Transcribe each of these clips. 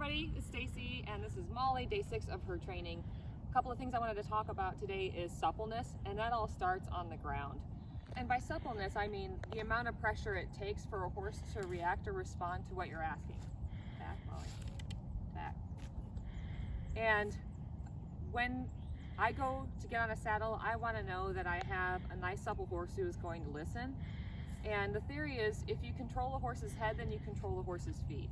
everybody, it's Stacy and this is Molly, day 6 of her training. A couple of things I wanted to talk about today is suppleness, and that all starts on the ground. And by suppleness, I mean the amount of pressure it takes for a horse to react or respond to what you're asking. Back, Molly, back. And when I go to get on a saddle, I want to know that I have a nice supple horse who is going to listen. And the theory is, if you control the horse's head, then you control the horse's feet.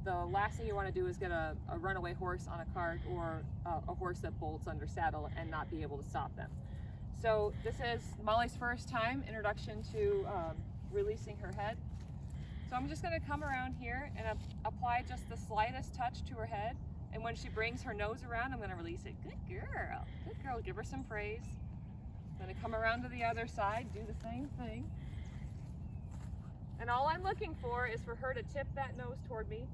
The last thing you want to do is get a runaway horse on a cart or a horse that bolts under saddle and not be able to stop them. So this is Molly's first time introduction to releasing her head. So I'm just going to come around here and apply just the slightest touch to her head. And when she brings her nose around, I'm going to release it. Good girl. Good girl. Give her some praise. I'm going to come around to the other side, do the same thing. And all I'm looking for is for her to tip that nose toward me.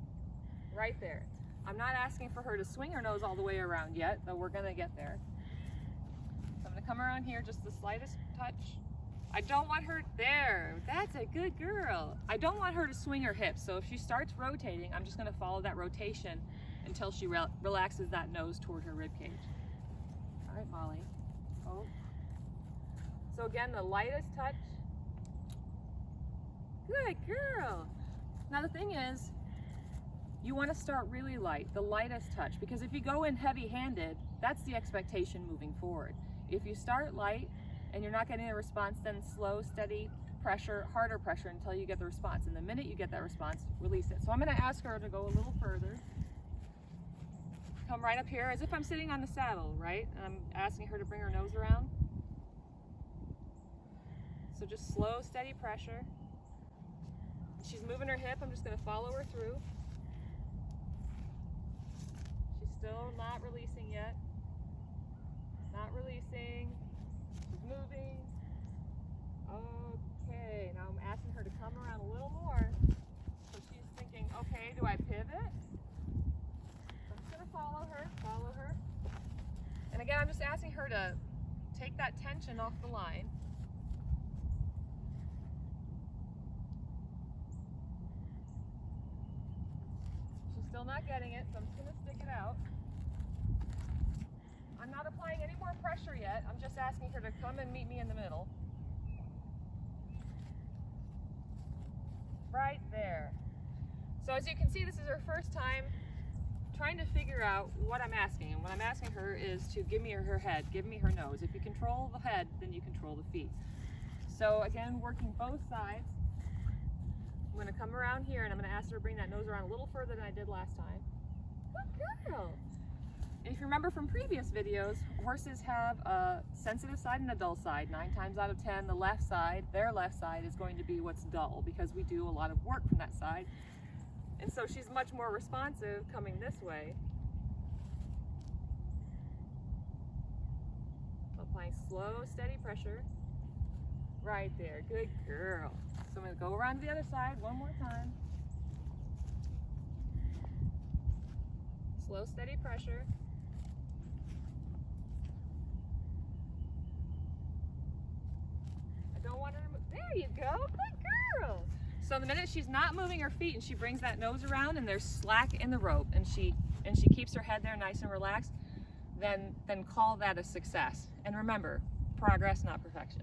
Right there. I'm not asking for her to swing her nose all the way around yet, though we're going to get there. So I'm going to come around here, just the slightest touch. I don't want her, there, that's a good girl. I don't want her to swing her hips, so if she starts rotating, I'm just going to follow that rotation until she relaxes that nose toward her rib cage. All right, Molly. Oh. So again, the lightest touch. Good girl. Now the thing is, you want to start really light, the lightest touch, because if you go in heavy-handed, that's the expectation moving forward. If you start light and you're not getting a response, then slow, steady pressure, harder pressure until you get the response. And the minute you get that response, release it. So I'm going to ask her to go a little further. Come right up here as if I'm sitting on the saddle, right? And I'm asking her to bring her nose around. So just slow, steady pressure. She's moving her hip. I'm just going to follow her through. Still not releasing yet. Not releasing. She's moving. Okay, now I'm asking her to come around a little more. So she's thinking, okay, do I pivot? I'm just going to follow her. And again, I'm just asking her to take that tension off the line. She's still not getting it, so I'm just going to stick it out. I'm not applying any more pressure yet. I'm just asking her to come and meet me in the middle. Right there. So as you can see, this is her first time trying to figure out what I'm asking. And what I'm asking her is to give me her head, give me her nose. If you control the head, then you control the feet. So again, working both sides. I'm going to come around here and I'm going to ask her to bring that nose around a little further than I did last time. Good girl. And if you remember from previous videos, horses have a sensitive side and a dull side. 9 times out of 10, the left side, their left side, is going to be what's dull because we do a lot of work from that side. And so she's much more responsive coming this way. Applying slow, steady pressure. Right there, good girl. So I'm going to go around to the other side one more time. Slow, steady pressure. I don't want her to move. There you go, good girl. So the minute she's not moving her feet and she brings that nose around and there's slack in the rope and she keeps her head there nice and relaxed, then call that a success. And remember, progress, not perfection.